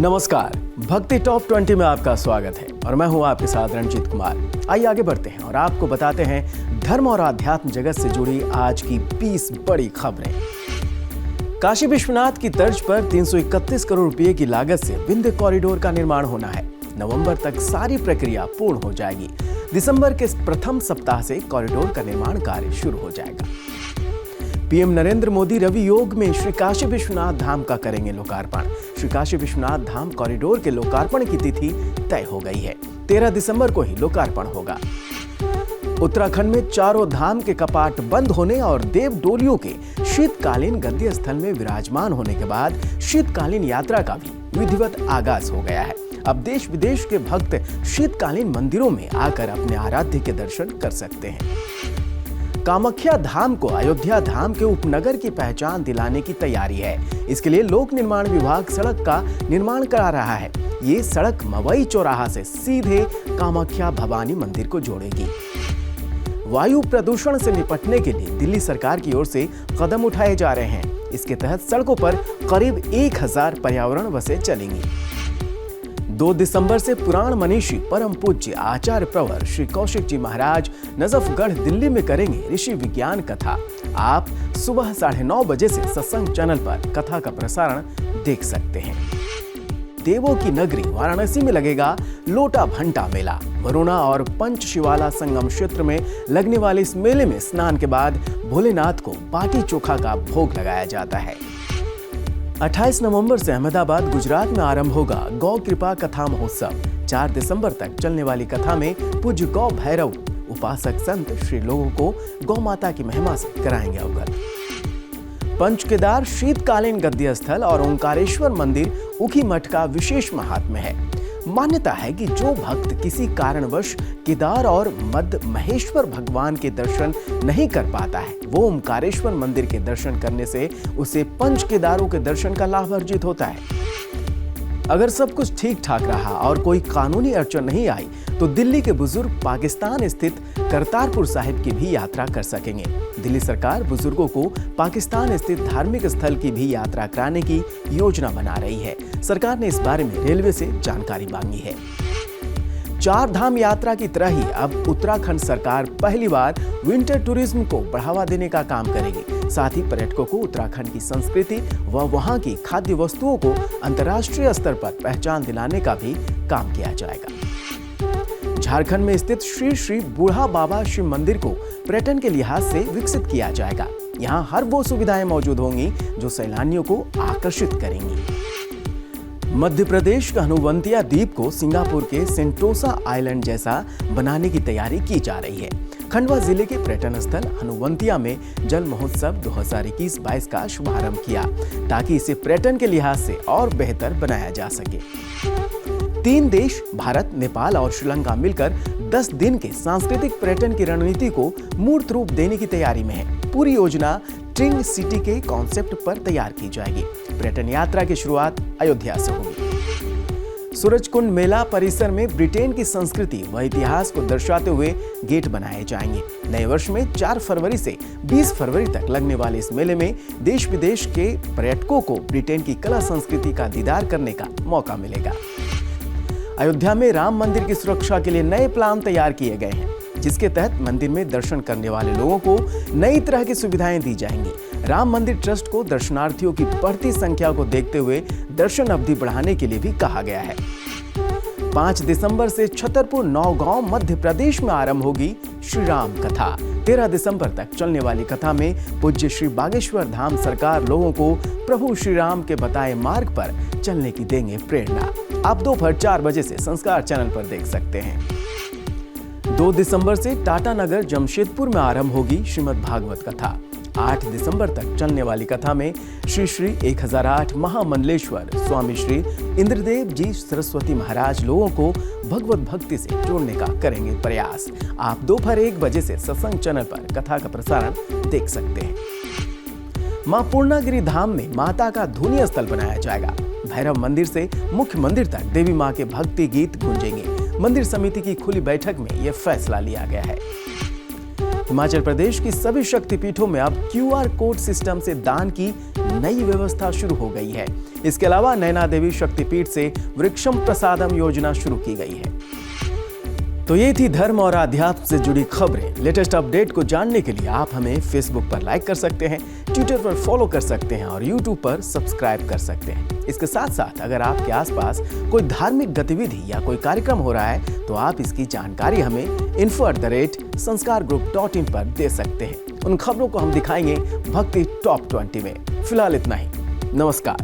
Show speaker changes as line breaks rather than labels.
नमस्कार, भक्ति टॉप 20 में आपका स्वागत है और मैं हूं आपके साथ रणजीत कुमार। आइए आगे बढ़ते हैं और आपको बताते हैं धर्म और आध्यात्म जगत से जुड़ी आज की 20 बड़ी खबरें। काशी विश्वनाथ की तर्ज पर 331 करोड़ रुपए की लागत से विंध्य कॉरिडोर का निर्माण होना है। नवंबर तक सारी प्रक्रिया पूर्ण हो जाएगी। दिसंबर के प्रथम सप्ताह से कॉरिडोर का निर्माण कार्य शुरू हो जाएगा। पीएम नरेंद्र मोदी रवि योग में श्री काशी विश्वनाथ धाम का करेंगे लोकार्पण। श्री काशी विश्वनाथ धाम कॉरिडोर के लोकार्पण की तिथि तय हो गई है। 13 दिसंबर को ही लोकार्पण होगा। उत्तराखंड में चारों धाम के कपाट बंद होने और देव डोलियों के शीतकालीन गद्दी स्थल में विराजमान होने के बाद शीतकालीन यात्रा का भी विधिवत आगाज हो गया है। अब देश विदेश के भक्त शीतकालीन मंदिरों में आकर अपने आराध्य के दर्शन कर सकते हैं। कामाख्या धाम को अयोध्या धाम के उपनगर की पहचान दिलाने की तैयारी है। इसके लिए लोक निर्माण विभाग सड़क का निर्माण करा रहा है। ये सड़क मवई चौराहा से सीधे कामाख्या भवानी मंदिर को जोड़ेगी। वायु प्रदूषण से निपटने के लिए दिल्ली सरकार की ओर से कदम उठाए जा रहे हैं। इसके तहत सड़कों पर करीब 1000 पर्यावरण बसें चलेंगी। 2 दिसंबर से पुराण मनीषी परम पूज्य आचार्य प्रवर श्री कौशिक जी महाराज नजफगढ़ दिल्ली में करेंगे ऋषि विज्ञान कथा। आप सुबह 9:30 बजे से सत्संग चैनल पर कथा का प्रसारण देख सकते हैं। देवों की नगरी वाराणसी में लगेगा लोटा भंटा मेला। वरुणा और पंचशिवाला संगम क्षेत्र में लगने वाले इस मेले में स्नान के बाद भोलेनाथ को बाटी चोखा का भोग लगाया जाता है। 28 नवंबर से अहमदाबाद गुजरात में आरंभ होगा गौ कृपा कथा महोत्सव। 4 दिसंबर तक चलने वाली कथा में पूज्य गौ भैरव उपासक संत श्री लोगों को गौ माता की महिमा से कराएंगे अवगत। पंचकेदार शीतकालीन गद्दी स्थल और ओंकारेश्वर मंदिर उखी मठ का विशेष महात्म्य है। मान्यता है कि जो भक्त किसी कारणवश केदार और मध्य महेश्वर भगवान के दर्शन नहीं कर पाता है, वो ओंकारेश्वर मंदिर के दर्शन करने से उसे पंच केदारों के दर्शन का लाभ अर्जित होता है। अगर सब कुछ ठीक ठाक रहा और कोई कानूनी अड़चन नहीं आई तो दिल्ली के बुजुर्ग पाकिस्तान स्थित करतारपुर साहिब की भी यात्रा कर सकेंगे। दिल्ली सरकार बुजुर्गों को पाकिस्तान स्थित धार्मिक स्थल की भी यात्रा कराने की योजना बना रही है। सरकार ने इस बारे में रेलवे से जानकारी मांगी है। 4 धाम यात्रा की तरह ही अब उत्तराखंड सरकार पहली बार विंटर टूरिज्म को बढ़ावा देने का काम करेगी। साथ ही पर्यटकों को उत्तराखंड की संस्कृति व वहां की खाद्य वस्तुओं को अंतर्राष्ट्रीय स्तर पर पहचान दिलाने का भी काम किया जाएगा। झारखंड में स्थित श्री श्री बूढ़ा बाबा शिव मंदिर को पर्यटन के लिहाज से विकसित किया जाएगा। यहाँ हर वो सुविधाएं मौजूद होंगी जो सैलानियों को आकर्षित करेंगी। मध्य प्रदेश का हनुवंतिया द्वीप को सिंगापुर के सेंटोसा आइलैंड जैसा बनाने की तैयारी की जा रही है। खंडवा जिले के पर्यटन स्थल हनुवंतिया में जल महोत्सव 2021-22 का शुभारंभ किया ताकि इसे पर्यटन के लिहाज से और बेहतर बनाया जा सके। 3 देश भारत, नेपाल और श्रीलंका मिलकर 10 दिन के सांस्कृतिक पर्यटन की रणनीति को मूर्त रूप देने की तैयारी में है। पूरी योजना ट्रिंग सिटी के कॉन्सेप्ट पर तैयार की जाएगी। पर्यटन यात्रा की शुरुआत अयोध्या से होगी। सूरजकुंड मेला परिसर में ब्रिटेन की संस्कृति व इतिहास को दर्शाते हुए गेट बनाए जाएंगे। नए वर्ष में 4 फरवरी से 20 फरवरी तक लगने वाले इस मेले में देश विदेश के पर्यटकों को ब्रिटेन की कला संस्कृति का दीदार करने का मौका मिलेगा। अयोध्या में राम मंदिर की सुरक्षा के लिए नए प्लान तैयार किए गए हैं, जिसके तहत मंदिर में दर्शन करने वाले लोगों को नई तरह की सुविधाएं दी जाएंगी। राम मंदिर ट्रस्ट को दर्शनार्थियों की बढ़ती संख्या को देखते हुए दर्शन अवधि बढ़ाने के लिए भी कहा गया है। 5 दिसंबर से छतरपुर नौगांव मध्य प्रदेश में आरंभ होगी श्री राम कथा। 13 दिसंबर तक चलने वाली कथा में पूज्य श्री बागेश्वर धाम सरकार लोगों को प्रभु श्री राम के बताए मार्ग पर चलने की देंगे प्रेरणा। आप दोपहर 4 बजे से संस्कार चैनल पर देख सकते हैं। 2 दिसंबर से टाटानगर जमशेदपुर में आरंभ होगी श्रीमद् भागवत कथा। 8 दिसंबर तक चलने वाली कथा में श्री श्री 1008 महामंडलेश्वर स्वामी श्री इंद्रदेव जी सरस्वती महाराज लोगों को भगवत भक्ति से जोड़ने का करेंगे प्रयास। आप दोपहर 1 बजे से सत्संग चैनल पर कथा का प्रसारण देख सकते हैं। मां पूर्णागिरी धाम में माता का धुनी स्थल बनाया जाएगा। भैरव मंदिर से मुख्य मंदिर तक देवी मां के भक्ति गीत गूंजेंगे। मंदिर समिति की खुली बैठक में यह फैसला लिया गया है। हिमाचल प्रदेश की सभी शक्तिपीठों में अब QR कोड सिस्टम से दान की नई व्यवस्था शुरू हो गई है। इसके अलावा नैना देवी शक्तिपीठ से वृक्षम प्रसादम योजना शुरू की गई है। तो ये थी धर्म और आध्यात्म से जुड़ी खबरें। लेटेस्ट अपडेट को जानने के लिए आप हमें फेसबुक पर लाइक कर सकते हैं, ट्विटर पर फॉलो कर सकते हैं और यूट्यूब पर सब्सक्राइब कर सकते हैं। इसके साथ साथ अगर आपके आसपास कोई धार्मिक गतिविधि या कोई कार्यक्रम हो रहा है तो आप इसकी जानकारी हमें info@sanskargroup.in पर दे सकते हैं। उन खबरों को हम दिखाएंगे भक्ति टॉप 20 में। फिलहाल इतना ही। नमस्कार।